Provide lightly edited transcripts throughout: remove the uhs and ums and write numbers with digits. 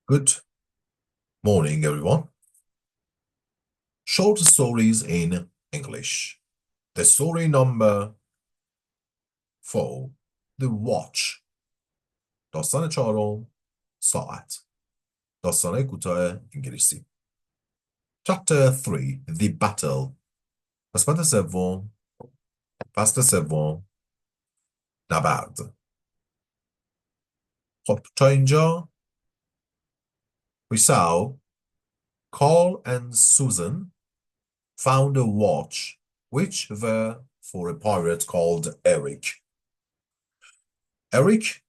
Good morning, everyone. Short stories in English. The story number 4, The Watch. داستان چهارم، ساعت. داستانهای کوتاه انگلیسی. Chapter 3, The Battle. قسمت سوم، فصل سوم، نبرد. خب تا اینجا we saw Carl and Susan found a watch which were for a pirate called Eric. Eric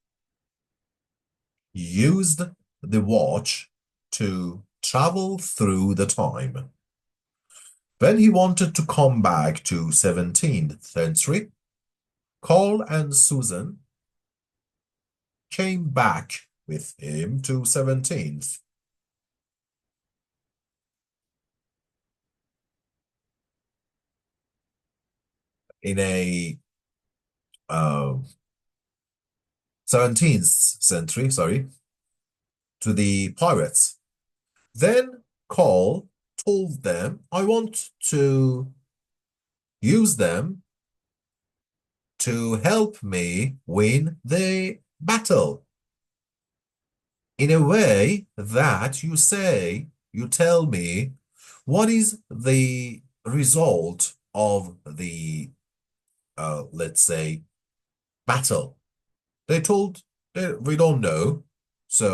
used the watch to travel through the time. When he wanted to come back to 17th century, Carl and Susan came back with him to 17th. In a 17th century, to the pirates. Then Carl told them, I want to use them to help me win the battle. In a way that you tell me what is the result of the, let's say, battle. They told, we don't know. So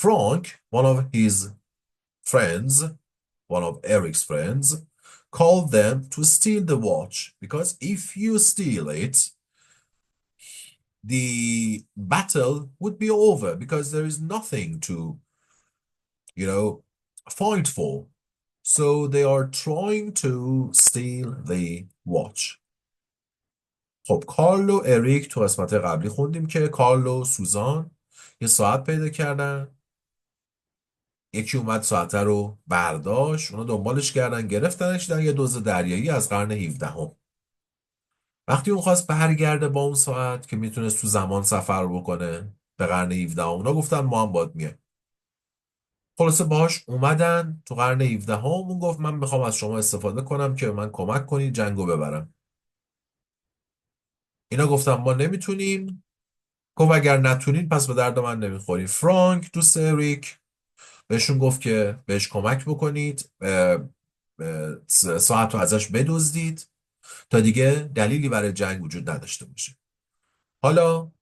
Frank, one of his friends, one of Eric's friends, called them to steal the watch, because if you steal it, the battle would be over, because there is nothing to, fight for. So they are trying to steal the watch. خب کارل و اریک تو قسمت قبلی خوندیم که کارل و سوزان یه ساعت پیدا کردن. یکی اومد ساعت رو برداشت، اونا دنبالش کردن، گرفتنش، دیدن یه دزد دریایی از قرن 17. وقتی اون خواست برگرده با اون ساعت که میتونست تو زمان سفر بکنه به قرن 17، اونا گفتن ما هم باید میایم. خلاصه باهاش اومدن تو قرن 17. اون گفت من میخوام از شما استفاده کنم که من کمک کنید جنگو ببرم. اینا گفتن ما نمیتونیم. گفت اگر نتونین پس به درد من نمیخوری. فرانک دوست اریک بهشون گفت که بهش کمک بکنید، ساعت رو ازش بدزدید تا دیگه دلیلی برای جنگ وجود نداشته باشه. حالا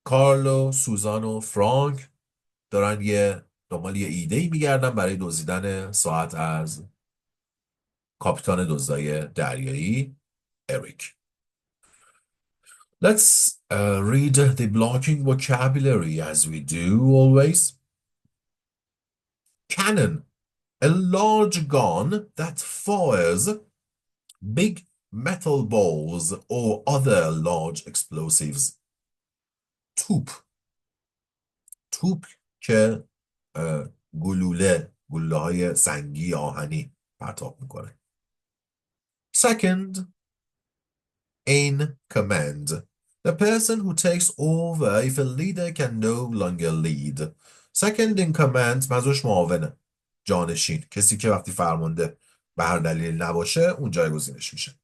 کارل و سوزان و فرانک دارن دنبال یه ایده‌ای میگردن برای دزدیدن ساعت از کاپیتان دزدای دریایی اریک. Let's read the blocking vocabulary as we do always. Cannon, a large gun that fires big metal balls or other large explosives. توپ که گلوله های سنگی آهنی پرتاب میکنه. Second, in command, the person who takes over if a leader can no longer lead. Second in command منظورش معاونه، جانشین، کسی که وقتی فرمانده به هر دلیل نباشه اون جایگزینش میشه.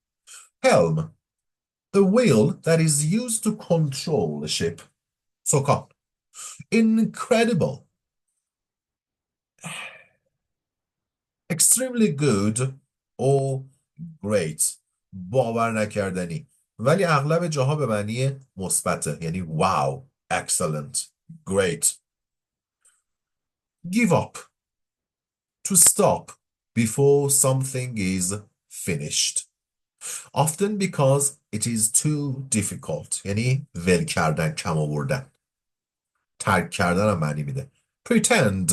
Helm, the wheel that is used to control a ship. سکان. Incredible, extremely good or great. باور نکردنی، ولی اغلب جاها به معنی مثبته، یعنی wow, excellent, great. Give up, to stop before something is finished, often because it is too difficult. یعنی ول کردن، کم آوردن. ترک کردن هم معنی میده. Pretend,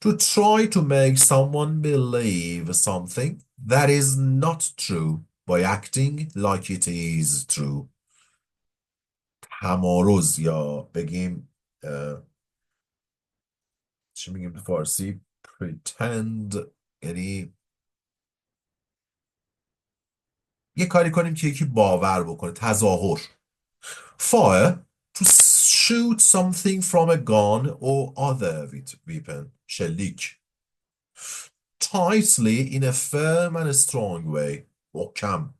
to try to make someone believe something that is not true by acting like it is true. تمارض، یا بگیم چی میگیم به فارسی؟ pretend یعنی یه کاری کنیم که یکی باور بکنه، تظاهر. Fire, to shoot something from a gun or other weapon. شلیک. Tightly in a firm and strong way. محکم.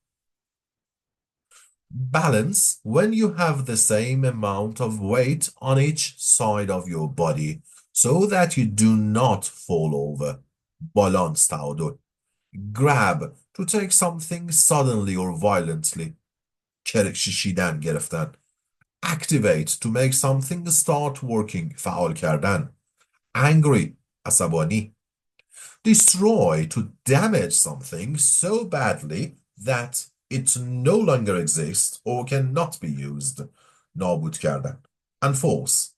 Balance when you have the same amount of weight on each side of your body so that you do not fall over. بالانس تعادل. Grab to take something suddenly or violently. شیشیدن گرفتن. Activate to make something start working. فعال کردن. Angry عصبانی. Destroy to damage something so badly that it no longer exists or cannot be used. نابود کردن. And force.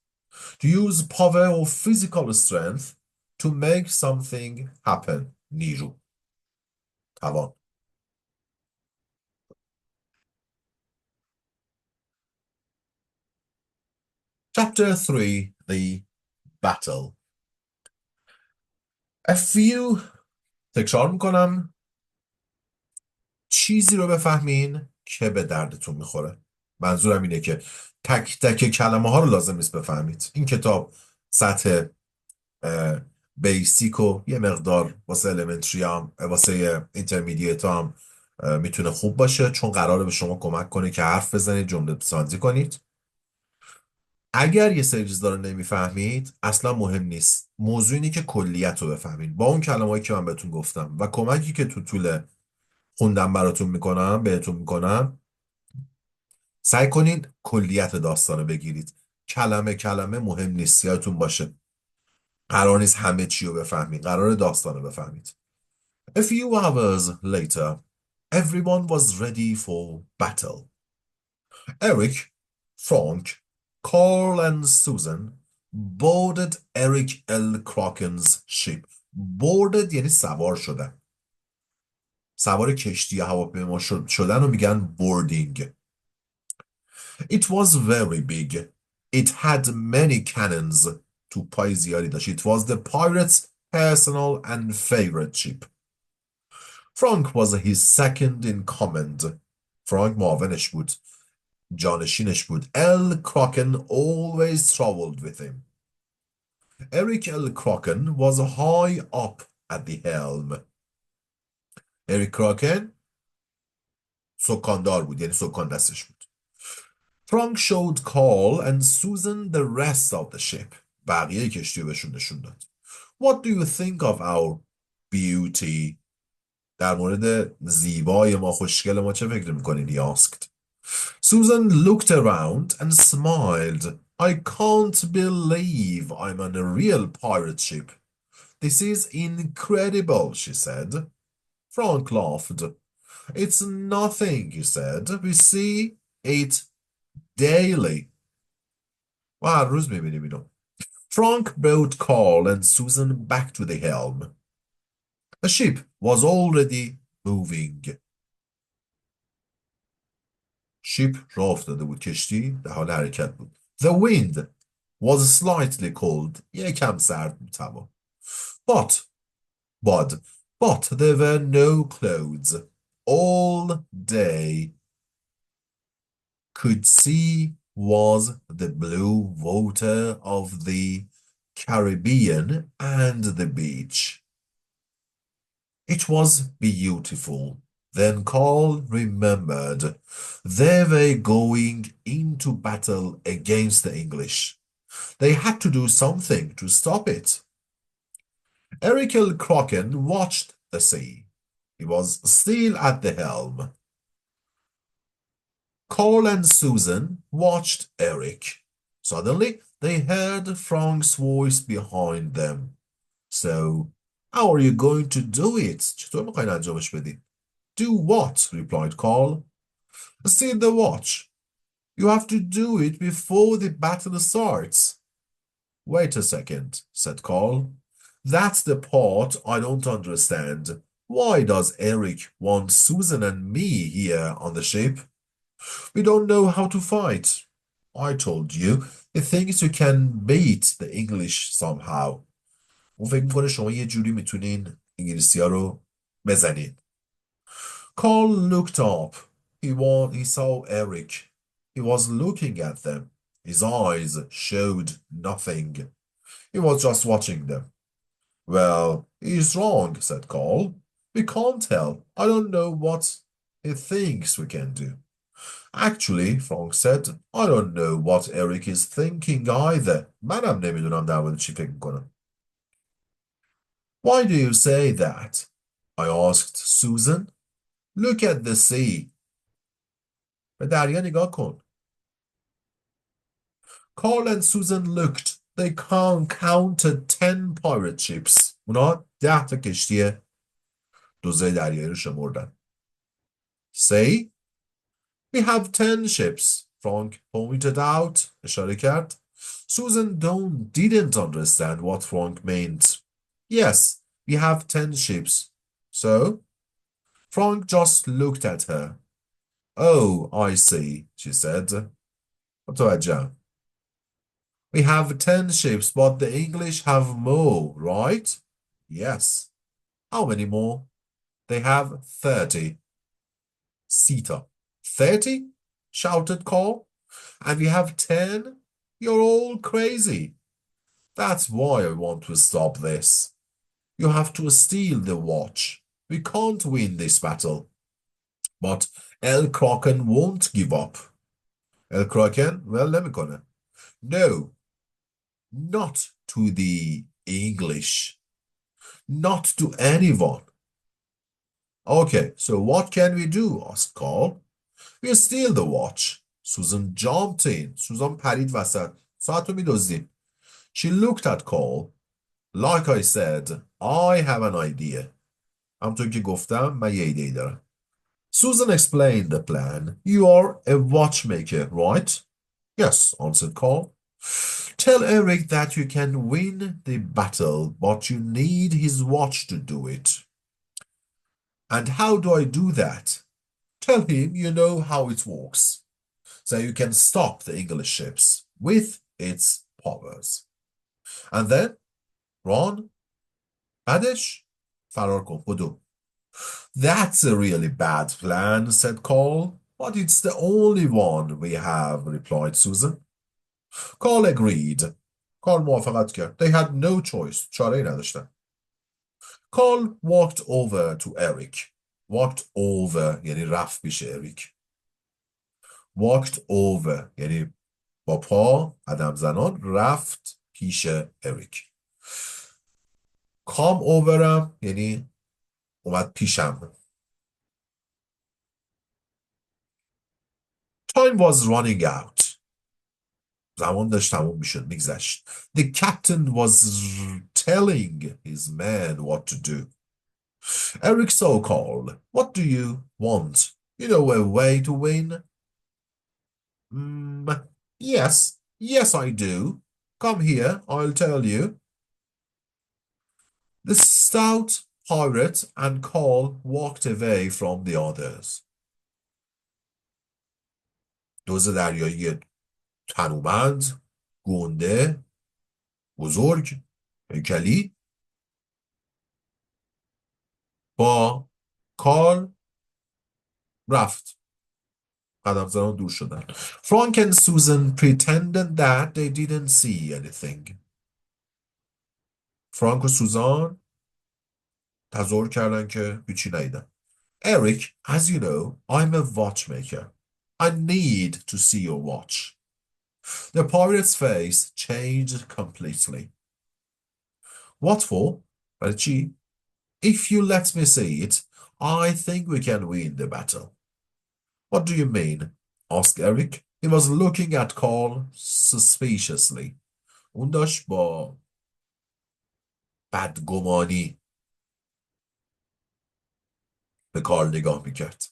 To use power or physical strength to make something happen. نیرو. توان. Chapter 3. The battle. A few تکرار میکنم چیزی رو بفهمین که به دردتون میخوره. منظورم اینه که تک تک کلمه ها رو لازم نیست بفهمید. این کتاب سطح بیسیک و یه مقدار واسه elementary هم واسه اینترمدییت هم میتونه خوب باشه، چون قراره به شما کمک کنه که حرف بزنید، جمله سازی کنید. اگر یه سری چیزا رو نمیفهمید اصلا مهم نیست. موضوع اینه که کلیت رو بفهمید با اون کلمه‌ای که من بهتون گفتم و کمکی که تو طول خوندن بهتون میکنم. سعی کنید کلیت داستان رو بگیرید. کلمه کلمه مهم نیست، یادتون باشه. قرار نیست همه چی رو بفهمید، قرار داستان رو بفهمید. A few hours later, everyone was ready for battle. Eric, Frank, Carl and Susan boarded Eric L. Kraken's ship. Boarded یعنی سوار شدن. سوار کشتی هواپیما شدن رو میگن boarding. It was very big. It had many cannons. توپای زیادی داشت. It was the pirate's personal and favorite ship. Frank was his second in command. فرانک معاونش بود. جانشینش بود. L. Kraken always traveled with him. Eric L. Kraken was high up at the helm. Eric Kraken سکاندار بود، یعنی سکان دستش بود. Frank showed Carl and Susan the rest of the ship. بقیه کشتی رو بهشون نشون داد. What do you think of our beauty? در مورد زیبای ما، خوشگل ما چه فکر میکنید؟ He asked. Susan looked around and smiled. I can't believe I'm on a real pirate ship. This is incredible, she said. Frank laughed. It's nothing, he said. We see it daily. و هر روز میبینیم اینو. Frank brought Carl and Susan back to the helm. The ship was already moving. شیپ راه افتاده بود، کشتی در حال حرکت بود. The wind was slightly cold. یکم سرد بود هوا. But there were no clouds. All they could see was the blue water of the Caribbean and the beach. It was beautiful. Then Carl remembered they were going into battle against the English. They had to do something to stop it. Eric L. Kraken watched the sea. He was still at the helm. Carl and Susan watched Eric. Suddenly, they heard Frank's voice behind them. So, how are you going to do it? چطور میخواین انجامش بدید؟ Do what? Replied Carl. Steal the watch. You have to do it before the battle starts. Wait a second, said Carl. That's the part I don't understand. Why does Eric want Susan and me here on the ship? We don't know how to fight. I told you, he thinks you can beat the English somehow. اون فکر میکنه شما یه جوری میتونین انگلیسی ها رو بزنید. Carl looked up. He saw Eric. He was looking at them. His eyes showed nothing. He was just watching them. Well, he's wrong, said Carl. We can't tell. I don't know what he thinks we can do. Actually, Frank said, I don't know what Eric is thinking either. منم نمیدونم در مورد چی فکر میکنم. Why do you say that? I asked Susan. Look at the sea. به دریا نگاه کن. Carl and Susan looked. They counted 10 pirate ships. اونا 10 تا کشتی دزدای دریایی رو شمردن. Say, we have 10 ships. Frank pointed out. اشاره کرد. Susan didn't understand what Frank meant. Yes, we have 10 ships. So, Frank just looked at her. Oh, I see, she said. متوجهم. We have 10 ships, but the English have more, right? Yes. How many more? They have 30. Sita. 30? Shouted Carl. And we have 10? You're all crazy. That's why I want to stop this. You have to steal the watch. We can't win this battle. But El Kraken won't give up. El Kraken? Well, نمیکنه. No. Not to the English. Not to anyone. Okay, so what can we do? Asked Carl. We steal the watch. Susan jumped in. Susan پرید وسط. ساعت رو می‌دزدیم. She looked at Carl. Like I said, I have an idea. همونطور که گفتم من یه ایده ای دارم. Susan explained the plan. You are a watchmaker, right? Yes, answered Carl. Tell Eric that you can win the battle, but you need his watch to do it. And how do I do that? Tell him you know how it works, so you can stop the English ships with its powers. And then, run, بعدش فرار کن بدو. That's a really bad plan, said Carl, but it's the only one we have, replied Susan. Carl agreed. Carl موافقت کرد. They had no choice. چاره‌ای نداشتن. Carl walked over to Eric. Walked over یعنی رفت پیش اریک. Walked over یعنی با پا قدم زنان رفت پیش اریک. Come overم یعنی اومد پیشم. Time was running out. زمان داشت تموم میشد میگذشت. The captain was telling his men what to do. Eric saw Carl. What do you want? You know a way to win? Yes, I do. Come here, I'll tell you. The stout pirate and Carl walked away from the others. دزد دریایی تنومند، گنده، بزرگ، هیکلی با کارل رفت. قدم زنان دور شدن. Frank and Susan pretended that they didn't see anything. فرانک و سوزان تظاهر کردن که هیچی ندیدن. Eric, as you know, I'm a watchmaker. I need to see your watch. The pirate's face changed completely. What for? برای چی? If you let me see it, I think we can win the battle. What do you mean? Asked Eric. He was looking at Carl suspiciously. اون داشت با بدگمانی به کارل نگاه میکرد.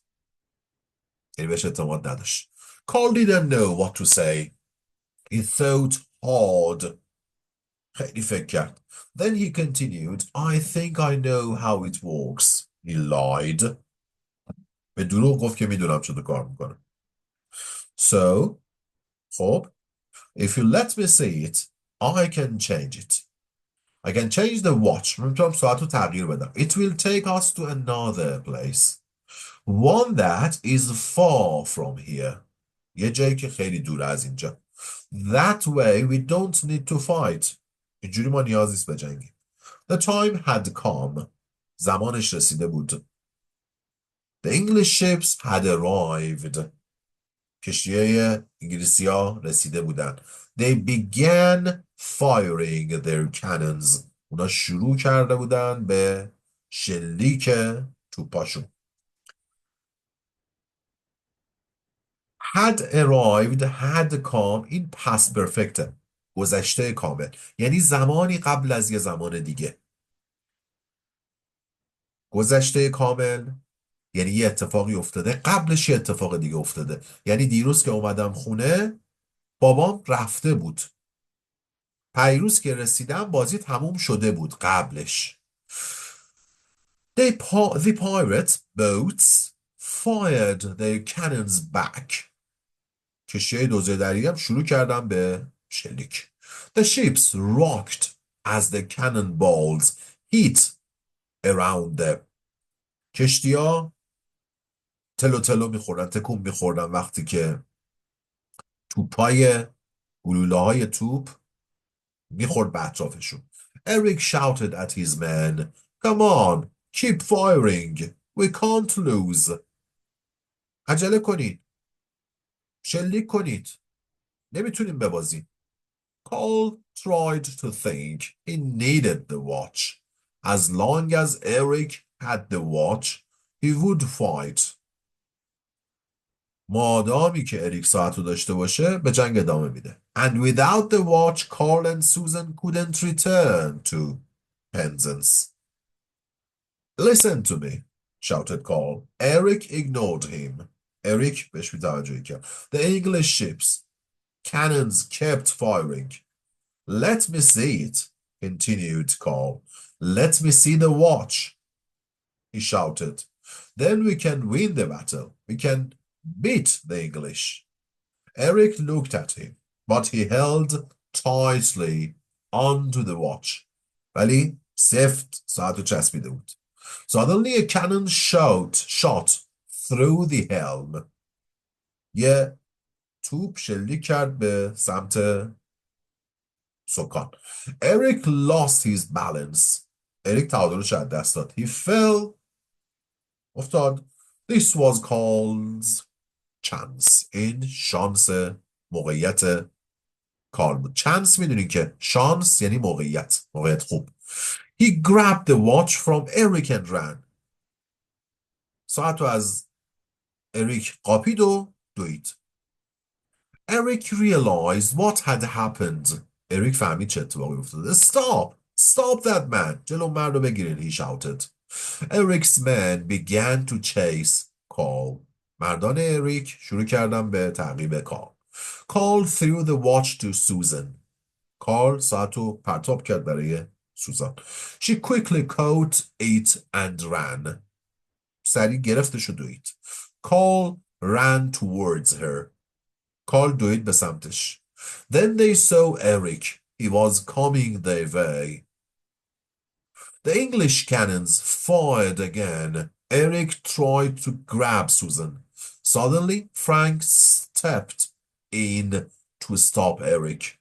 یعنی بهش اعتماد نداشت. Carl didn't know what to say. He thought hard. خیلی فکر کرد. Then he continued, I think I know how it works. He lied. به دروغ گفت که میدونم چطور کار میکنه. So, خب, if you let me see it, I can change it. I can change the watch. میتونم ساعت رو تغییر بدم. It will take us to another place. One that is far from here. یه جایی که خیلی دور از اینجا. That way we don't need to fight. اینجوری ما نیاز نیست بجنگیم. The time had come. زمانش رسیده بود. The English ships had arrived. کشتی‌های انگلیسی‌ها رسیده بودن. They began firing their cannons. اونا شروع کرده بودن به شلیک توپاشون. Had arrived, had come این past perfect گذشته کامل، یعنی زمانی قبل از یه زمان دیگه. گذشته کامل یعنی یه اتفاقی افتاده قبلش یه اتفاق دیگه افتاده. یعنی دیروز که اومدم خونه بابام رفته بود، پیروز که رسیدم بازی تموم شده بود قبلش. The pirate boats fired their cannons back. کشتیهای دوزه دریایی هم شروع کردن به شلیک. The ships rocked as the cannonballs hit around them. کشتی‌ها تلو تلو میخوردن، تکون میخوردن وقتی که توپای گلوله‌های توپ میخورد به اطرافشون. Eric shouted at his men, Come on, keep firing. We can't lose. عجله کنید. شلیک کنید. نمیتونیم ببازیم. Cole tried to think he needed the watch. As long as Eric had the watch, he would fight. مادامی که اریک ساعت رو داشته باشه به جنگ ادامه میده. And without the watch, Carl and Susan couldn't return to Penzance. Listen to me, shouted Carl. Eric ignored him. Eric بهش بی‌توجهی کرد. The English ships, cannons kept firing. Let me see it, continued Carl. Let me see the watch, he shouted. Then we can win the battle. We can beat the English. Eric looked at him, but he held tightly onto the watch. ولی سفت ساعت رو چسبیده بود. Suddenly a cannon shot through the helm. یه توپ شلیک کرد به سمت سکان. Eric lost his balance. اریک تعادلش از دست داد. He fell. افتاد. This was Carl's chance. این شانس موقعیت کار بود. چانس میدونین که شانس یعنی موقعیت خوب. He grabbed the watch from Eric and ran. ساعت رو از اریک قاپید و دوید. Eric realized what had happened. اریک فهمید چه اتفاقی افتاده. Stop that man. جلو مرد رو بگیرین. He shouted. Eric's men began to chase Carl. مردان اریک شروع کردن به تعقیب کارل. Carl threw the watch to Susan. کارل ساعت رو پرتاب کرد برای سوزان. She quickly caught it and ran. سریع گرفتش و دوید. Carl ran towards her. کارل دوید به سمتش. Then they saw Eric. He was coming their way. The English cannons fired again. Eric tried to grab Susan. Suddenly, Frank stepped in to stop Eric.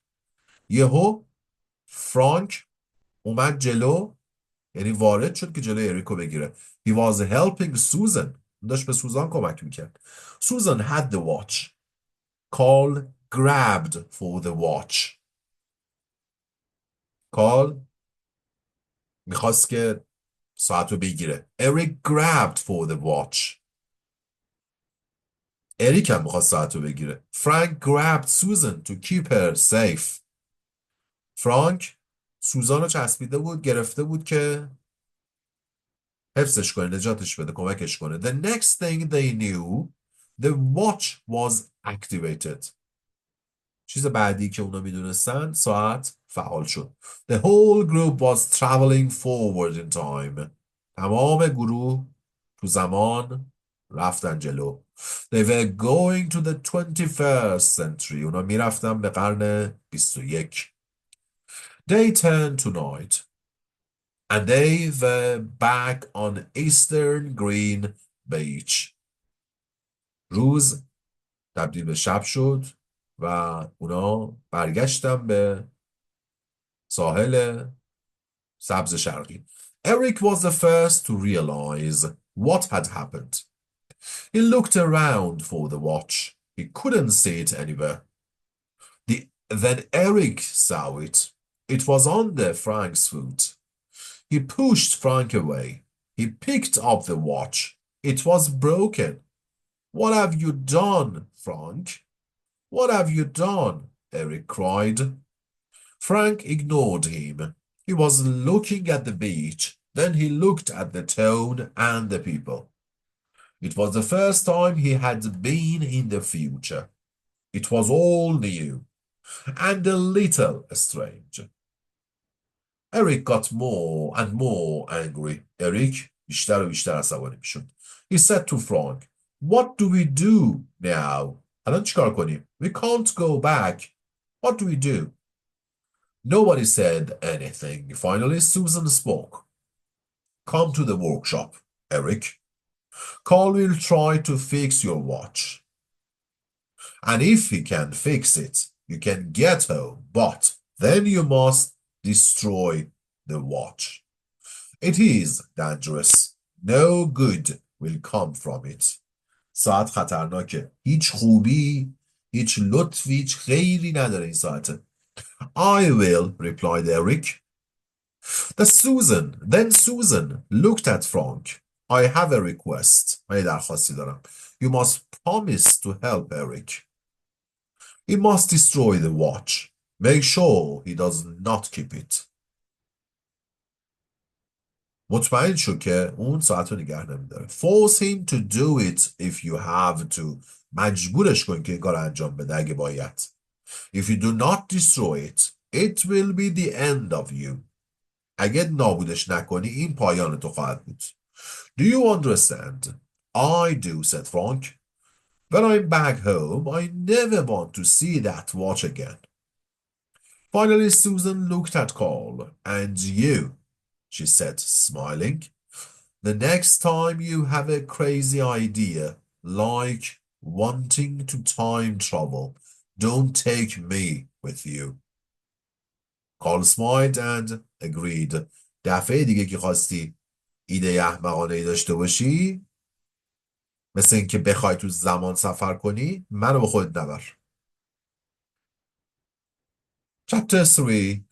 یهو فرانک اومد جلو، یعنی وارد شد که جلوی اریک رو بگیره. He was helping Susan. داشت به سوزان کمک میکرد. Susan had the watch. Carl grabbed for the watch. کارل میخواست که ساعت رو بگیره. Eric grabbed for the watch. اریک هم میخواست ساعت رو بگیره. Frank grabbed Susan to keep her safe. فرانک سوزان رو چسبیده بود، گرفته بود که حفظش کنه، نجاتش بده، کمکش کنه. The next thing they knew, the watch was activated. چیز بعدی که اونا میدونستن، ساعت فعال شد. The whole group was traveling forward in time. تمام گروه تو زمان رفتن جلو. They were going to the 21st century. اونا میرفتن به قرن 21. Day turned to night. And they were back on eastern green beach. روز تبدیل به شب شد و اونا برگشتن به ساحل سبز شرقی. Eric was the first to realize what had happened. He looked around for the watch. He couldn't see it anywhere. Then Eric saw it. It was under Frank's foot. He pushed Frank away. He picked up the watch. It was broken. What have you done, Frank? What have you done? Eric cried. Frank ignored him. He was looking at the beach. Then he looked at the town and the people. It was the first time he had been in the future. It was all new and a little strange. Eric got more and more angry. Eric بیشتر و بیشتر عصبانی میشد. He said to Frank, What do we do now? الان چیکار کنیم? We can't go back. What do we do? Nobody said anything. Finally, Susan spoke. Come to the workshop, Eric. Carl will try to fix your watch. And if he can fix it, you can get home, but then you must destroy the watch. It is dangerous. No good will come from it. ساعت خطرناکه. هیچ خوبی، هیچ لطفی، هیچ خیری نداره این ساعته. I will, replied Eric. Then Susan looked at Frank. I have a request. من یه درخواستی دارم. You must promise to help Eric. He must destroy the watch. Make sure he does not keep it. مطمئن شو که اون ساعت رو نگه نمیداره. Force him to do it if you have to. مجبورش کن که این کار انجام بده اگه باید. If you do not destroy it, it will be the end of you. اگه نابودش نکنی این پایان تو خواهد بود. Do you understand? I do, said Frank. When I'm back home, I never want to see that watch again. Finally, Susan looked at Carl. And you, she said, smiling. The next time you have a crazy idea, like wanting to time travel, don't take me with you. Carl smiled and agreed. دفعه دیگه که خواستی ایده احمقانه‌ای داشته باشی، مثل اینکه بخوای تو زمان سفر کنی، منو با خودت نبر. Chapter 3,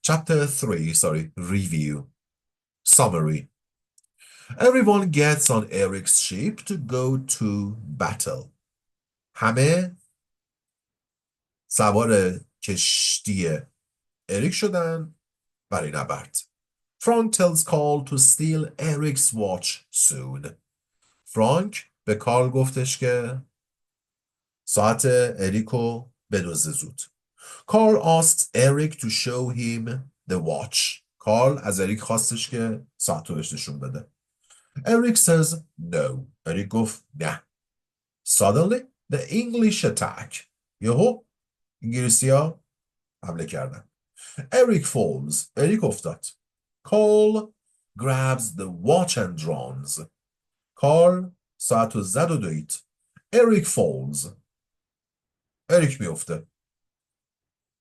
review. Summary. Everyone gets on Eric's ship to go to battle. همه سوار کشتی اریک شدن برای نبرد. Frank tells Carl to steal Eric's watch soon. فرانک به کارل گفتش که ساعت اریکو بدزده زود. Carl asks Eric to show him the watch. کارل از اریک خواستش که ساعت رو بهش نشون بده. Eric says no. اریک گفت نه. Suddenly the English attack. یهو انگلیسی ها حمله کردن. Eric falls. اریک افتاد. Carl grabs the watch and runs. کارل ساعت رو زد و دوید. Eric falls. اریک میفته.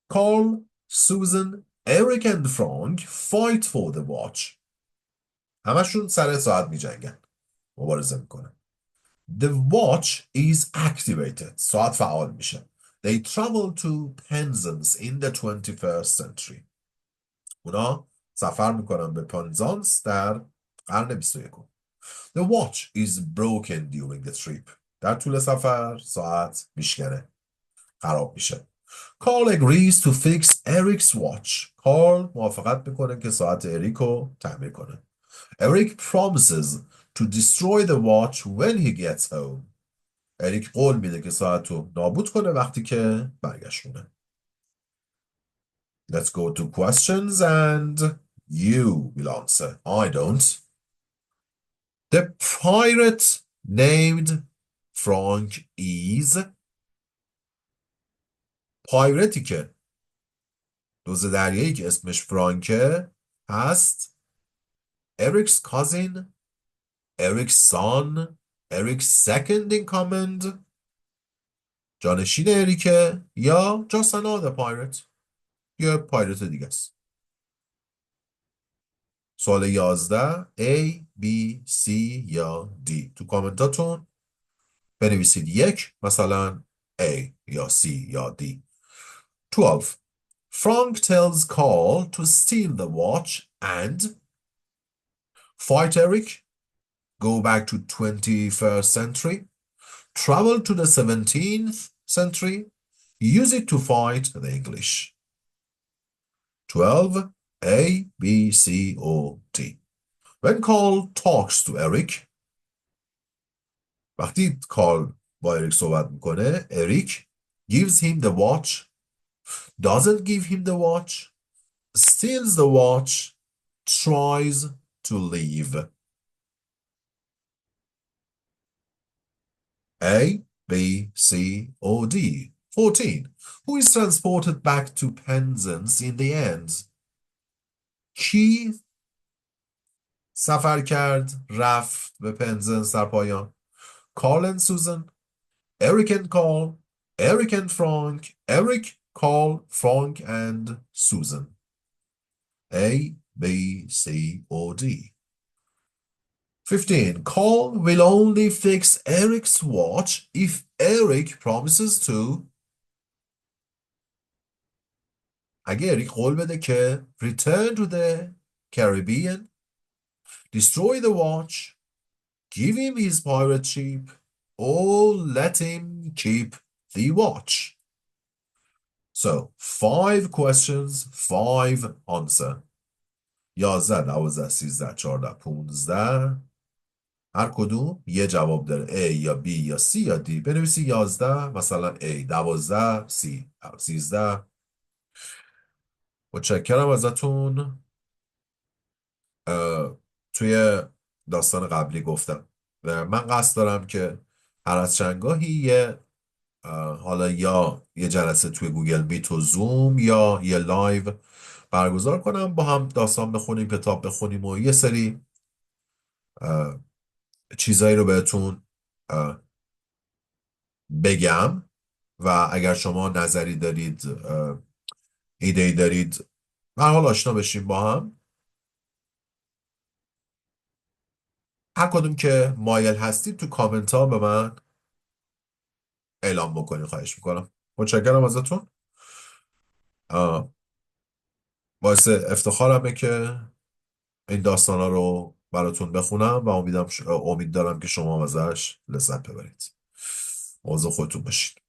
Carl, Susan, Eric and Frank fight for the watch. همشون سر ساعت می جنگن. مبارزه میکنن. The watch is activated. ساعت فعال میشه. They travel to Penzance in the 21st century. اونا سفر میکنن به پنزانس در قرن 21. The watch is broken during the trip. در طول سفر ساعت میشکنه. خراب میشه. Carl agrees to fix Eric's watch. Carl موافقت میکنه که ساعت اریک رو تعمیر کنه. Eric promises to destroy the watch when he gets home. اریک قول میده که ساعت رو نابود کنه وقتی که برگشتونه. Let's go to questions and you will answer. I don't. The pirate named Frank is پایرتی که دوز دریایی که اسمش فرانکه هست Eric's cousin, Eric's son, Eric's second in command. جانشین اریکه یا just another pirate، یه پایرت دیگه است. سوال 11 A, B, C یا D. تو کامنتاتون بنویسید یک، مثلا A یا C یا D. 12. Frank tells Carl to steal the watch and fight Eric, go back to 21st century, travel to the 17th century, use it to fight the English. 12. A, B, C or D. When Carl talks to Eric، وقتی کارل با اریک صحبت میکنه، اریک gives him the watch, doesn't give him the watch, steals the watch, tries to leave. A, B, C or D. 14. Who is transported back to Penzance in the end؟ کی سفر کرد رفت به پنزنس در پایان؟ Carl and Susan, Eric and Carl, Eric and Frank, Eric, Carl, Frank and Susan. A, B, C or D. 15. Carl will only fix Eric's watch if Eric promises to. اگه اریک قول بده که return to the Caribbean, destroy the watch, give him his pirate ship, or let him keep the watch. So, 5 questions, 5 answer. 11, 12, 13, 14, 15. هر کدوم یه جواب داره. A یا B یا C یا D. بنویسی 11 مثلا A، 12 C، 13. متشکرم ازتون. توی داستان قبلی گفتم و من قصد دارم که هر از چندگاهی حالا یا یه جلسه توی گوگل میت و زوم یا یه لایو برگزار کنم، با هم داستان بخونیم، کتاب بخونیم و یه سری چیزایی رو بهتون بگم و اگر شما نظری دارید، ایده‌ای دارید، هر حال آشنا بشیم با هم. هر کدوم که مایل هستید تو کامنت ها به من اعلام بکنید، خواهش میکنم. متشکرم ازتون. باعث افتخارمه که این داستان ها رو براتون بخونم و امید دارم که شما ازش لذت ببرید. مواظب خودتون باشید.